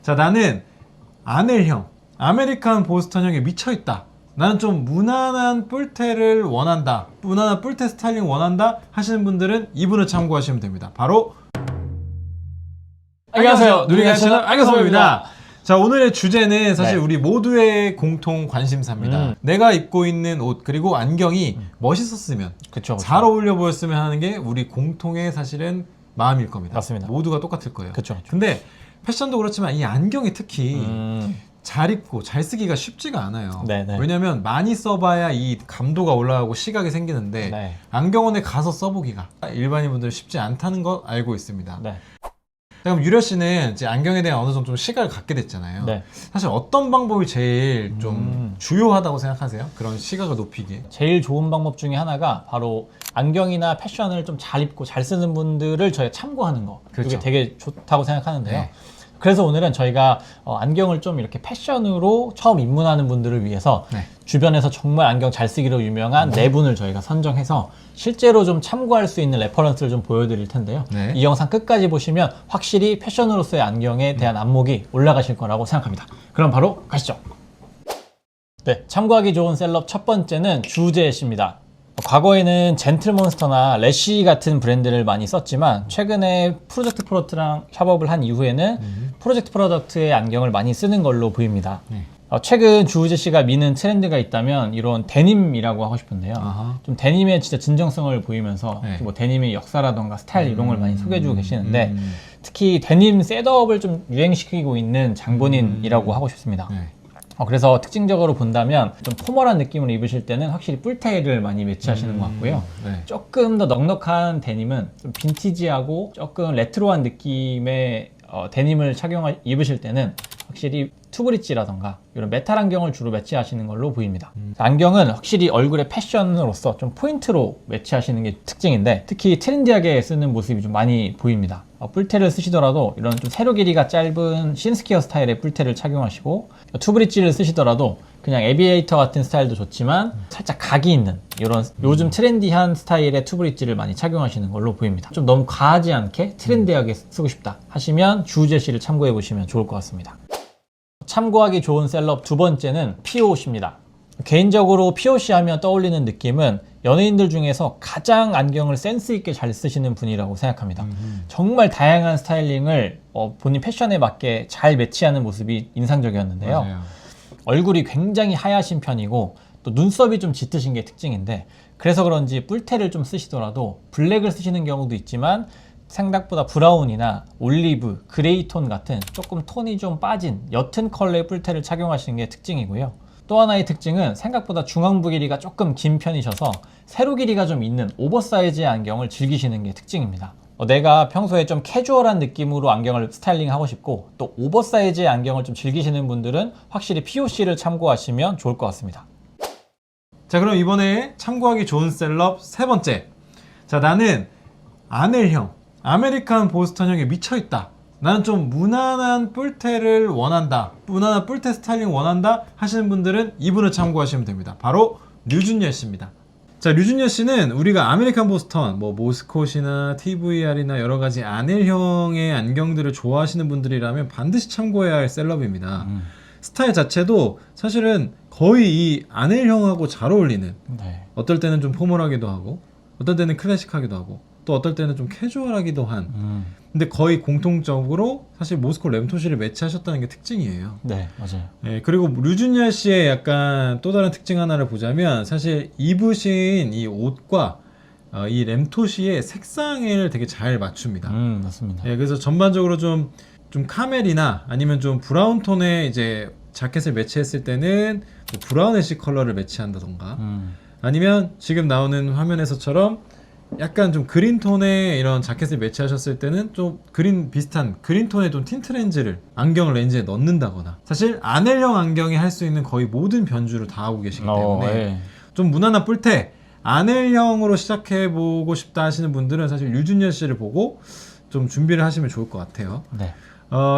자, 나는 아넬형, 아메리칸 보스턴형에 미쳐있다. 나는 좀 무난한 뿔테를 원한다. 무난한 뿔테 스타일링 원한다 하시는 분들은 이분을 참고하시면 됩니다. 바로 안녕하세요. 누리가 채널 안경섭입니다. 자, 오늘의 주제는 사실 네. 우리 모두의 공통 관심사입니다. 내가 입고 있는 옷 그리고 안경이 멋있었으면, 그쵸. 잘 어울려 보였으면 하는 게 우리 공통의 사실은 마음일 겁니다. 맞습니다. 모두가 똑같을 거예요. 그쵸. 근데 패션도 그렇지만 이 안경이 특히 음. 잘 입고 잘 쓰기가 쉽지가 않아요. 네네. 왜냐면 많이 써봐야 이 감도가 올라가고 시각이 생기는데 네. 안경원에 가서 써보기가 일반인분들 쉽지 않다는 거 알고 있습니다. 네. 자, 그럼 유려 씨는 이제 안경에 대한 어느 정도 좀 시각을 갖게 됐잖아요. 네. 사실 어떤 방법이 제일 좀 주요하다고 생각하세요? 그런 시각을 높이기에. 제일 좋은 방법 중에 하나가 바로 안경이나 패션을 좀 잘 입고 잘 쓰는 분들을 저희가 참고하는 거. 그렇죠. 이게 되게 좋다고 생각하는데요. 네. 그래서 오늘은 저희가 안경을 좀 이렇게 패션으로 처음 입문하는 분들을 위해서 네. 주변에서 정말 안경 잘 쓰기로 유명한 네 분을 저희가 선정해서 실제로 좀 참고할 수 있는 레퍼런스를 좀 보여드릴 텐데요. 네. 이 영상 끝까지 보시면 확실히 패션으로서의 안경에 대한 안목이 올라가실 거라고 생각합니다. 그럼 바로 가시죠. 네, 참고하기 좋은 셀럽 첫 번째는 주제 씨입니다. 과거에는 젠틀몬스터나 래쉬 같은 브랜드를 많이 썼지만 최근에 프로젝트 프로덕트랑 협업을 한 이후에는 프로젝트 프로덕트의 안경을 많이 쓰는 걸로 보입니다. 네. 최근 주우재 씨가 미는 트렌드가 있다면 이런 데님이라고 하고 싶은데요. 아하. 좀 데님의 진짜 진정성을 보이면서 네. 뭐 데님의 역사라던가 스타일 이런 걸 많이 소개해주고 계시는데 특히 데님 셋업을 좀 유행시키고 있는 장본인이라고 하고 싶습니다. 네. 그래서 특징적으로 본다면 좀 포멀한 느낌을 입으실 때는 확실히 뿔테를 많이 매치하시는 것 같고요. 네. 조금 더 넉넉한 데님은 좀 빈티지하고 조금 레트로한 느낌의 데님을 입으실 때는 확실히 투브릿지라던가 이런 메탈 안경을 주로 매치하시는 걸로 보입니다. 안경은 확실히 얼굴의 패션으로서 좀 포인트로 매치하시는 게 특징인데 특히 트렌디하게 쓰는 모습이 좀 많이 보입니다. 뿔테를 쓰시더라도 이런 좀 세로 길이가 짧은 신스퀘어 스타일의 뿔테를 착용하시고 투브릿지를 쓰시더라도 그냥 에비에이터 같은 스타일도 좋지만 살짝 각이 있는 이런 요즘 트렌디한 스타일의 투브릿지를 많이 착용하시는 걸로 보입니다. 좀 너무 과하지 않게 트렌디하게 쓰고 싶다 하시면 주우재 씨를 참고해 보시면 좋을 것 같습니다. 참고하기 좋은 셀럽 두 번째는 POC입니다. 개인적으로 POC 하면 떠올리는 느낌은 연예인들 중에서 가장 안경을 센스 있게 잘 쓰시는 분이라고 생각합니다. 정말 다양한 스타일링을 본인 패션에 맞게 잘 매치하는 모습이 인상적이었는데요. 맞아요. 얼굴이 얼굴이 굉장히 하얗신 편이고 또 눈썹이 좀 짙으신 게 특징인데 그래서 그런지 뿔테를 좀 쓰시더라도 블랙을 쓰시는 경우도 있지만 생각보다 브라운이나 올리브, 그레이 톤 같은 조금 톤이 좀 빠진 옅은 컬러의 뿔테를 착용하시는 게 특징이고요. 또 하나의 특징은 생각보다 중앙부 길이가 조금 긴 편이셔서 세로 길이가 좀 있는 오버사이즈의 안경을 즐기시는 게 특징입니다. 내가 평소에 좀 캐주얼한 느낌으로 안경을 스타일링 하고 싶고 또 오버사이즈의 안경을 좀 즐기시는 분들은 확실히 POC를 참고하시면 좋을 것 같습니다. 자, 그럼 이번에 참고하기 좋은 셀럽 세 번째. 자, 나는 아넬형, 아메리칸 보스턴형에 미쳐있다. 나는 좀 무난한 뿔테를 원한다. 무난한 뿔테 스타일링 원한다 하시는 분들은 이분을 참고하시면 됩니다. 바로 류준열 씨입니다. 자, 류준열 씨는 우리가 아메리칸 보스턴, 뭐 모스콧이나 TVR이나 여러 가지 아넬형의 안경들을 좋아하시는 분들이라면 반드시 참고해야 할 셀럽입니다. 스타일 자체도 사실은 거의 이 아넬형하고 잘 어울리는, 네. 어떨 때는 좀 포멀하기도 하고 어떨 때는 클래식하기도 하고 또 어떨 때는 좀 캐주얼하기도 한 근데 거의 공통적으로 사실 모스코 램토시를 매치하셨다는 게 특징이에요. 네, 맞아요. 네, 그리고 류준열 씨의 약간 또 다른 특징 하나를 보자면 사실 입으신 이 옷과 이 램토시의 색상을 되게 잘 맞춥니다. 맞습니다. 네, 그래서 전반적으로 좀 카멜이나 아니면 좀 브라운 톤의 이제 자켓을 매치했을 때는 뭐 브라운 애쉬 컬러를 매치한다던가 아니면 지금 나오는 화면에서처럼 약간 좀 그린 톤의 이런 자켓을 매치하셨을 때는 좀 비슷한 그린 톤의 좀 틴트 렌즈를 안경 렌즈에 넣는다거나 사실 아넬형 안경이 할 수 있는 거의 모든 변주를 다 하고 계시기 때문에 네. 좀 무난한 뿔테 아넬형으로 시작해보고 싶다 하시는 분들은 사실 류준열 씨를 보고 좀 준비를 하시면 좋을 것 같아요. 네.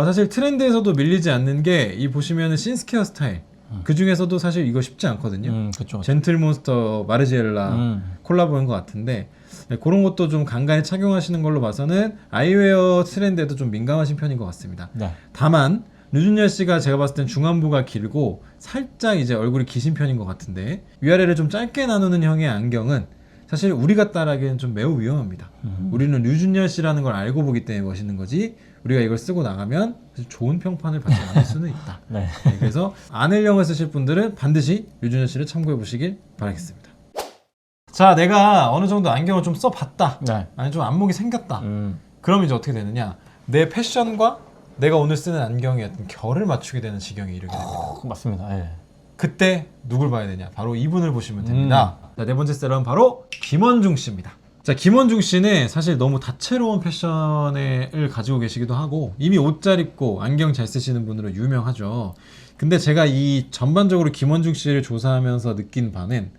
사실 트렌드에서도 밀리지 않는 게 이 보시면은 신스퀘어 스타일 그 중에서도 사실 이거 쉽지 않거든요. 그렇죠. 젠틀몬스터 마르지엘라 콜라보인 것 같은데 네, 그런 것도 좀 간간히 착용하시는 걸로 봐서는 아이웨어 트렌드에도 좀 민감하신 편인 것 같습니다. 네. 다만 류준열 씨가 제가 봤을 땐 중안부가 길고 살짝 이제 얼굴이 기신 편인 것 같은데 위아래를 좀 짧게 나누는 형의 안경은 사실 우리가 따라하기엔 좀 매우 위험합니다. 우리는 류준열 씨라는 걸 알고 보기 때문에 멋있는 거지 우리가 이걸 쓰고 나가면 사실 좋은 평판을 받지 않을 수는 있다. 네. 네, 그래서 안을형을 쓰실 분들은 반드시 류준열 씨를 참고해 보시길 바라겠습니다. 자, 내가 어느 정도 안경을 좀 써봤다. 네. 아니 좀 안목이 생겼다. 그럼 이제 어떻게 되느냐? 내 패션과 내가 오늘 쓰는 안경의 어떤 결을 맞추게 되는 지경에 이르게 됩니다. 맞습니다. 예. 그때 누굴 봐야 되냐? 바로 이분을 보시면 됩니다. 자, 네 번째 셀럽은 바로 김원중 씨입니다. 자, 김원중 씨는 사실 너무 다채로운 패션을 가지고 계시기도 하고 이미 옷 잘 입고 안경 잘 쓰시는 분으로 유명하죠. 근데 제가 이 전반적으로 김원중 씨를 조사하면서 느낀 바는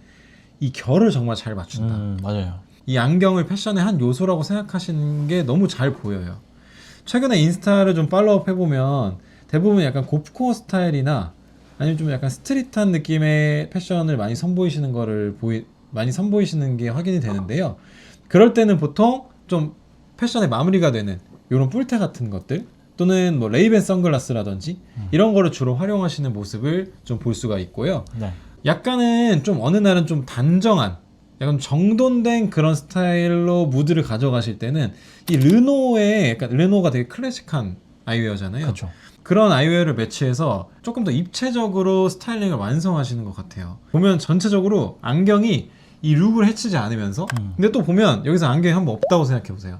이 결을 정말 잘 맞춘다. 맞아요. 이 안경을 패션의 한 요소라고 생각하시는 게 너무 잘 보여요. 최근에 인스타를 좀 팔로우 해보면 대부분 약간 고프코어 스타일이나 아니면 좀 약간 스트릿한 느낌의 패션을 많이 선보이시는 많이 선보이시는 게 확인이 되는데요. 그럴 때는 보통 좀 패션의 마무리가 되는 이런 뿔테 같은 것들 또는 뭐 레이벤 선글라스라든지 이런 거를 주로 활용하시는 모습을 좀 볼 수가 있고요. 네. 약간은 좀 어느 날은 좀 단정한 약간 정돈된 그런 스타일로 무드를 가져가실 때는 이 르노의 약간 르노가 되게 클래식한 아이웨어잖아요. 그렇죠. 그런 아이웨어를 매치해서 조금 더 입체적으로 스타일링을 완성하시는 것 같아요. 보면 전체적으로 안경이 이 룩을 해치지 않으면서 근데 또 보면 여기서 안경이 한번 없다고 생각해 보세요.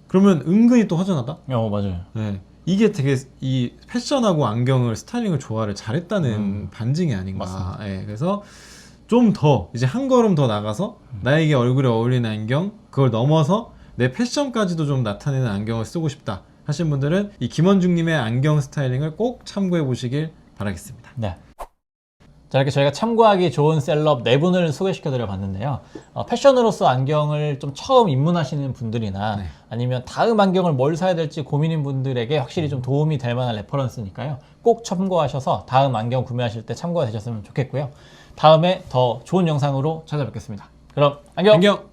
그러면 은근히 또 허전하다? 맞아요. 네. 이게 되게 이 패션하고 안경을 스타일링을 조화를 잘했다는 반증이 아닌가. 맞습니다. 네. 그래서 좀 더 이제 한 걸음 더 나가서 나에게 얼굴에 어울리는 안경 그걸 넘어서 내 패션까지도 좀 나타내는 안경을 쓰고 싶다 하신 분들은 이 김원중님의 안경 스타일링을 꼭 참고해 보시길 바라겠습니다. 네. 자, 이렇게 저희가 참고하기 좋은 셀럽 4분을 소개시켜 드려 봤는데요. 패션으로서 안경을 좀 처음 입문하시는 분들이나 네. 아니면 다음 안경을 뭘 사야 될지 고민인 분들에게 확실히 좀 도움이 될 만한 레퍼런스니까요. 꼭 참고하셔서 다음 안경 구매하실 때 참고가 되셨으면 좋겠고요. 다음에 더 좋은 영상으로 찾아뵙겠습니다. 그럼 안녕! 안경!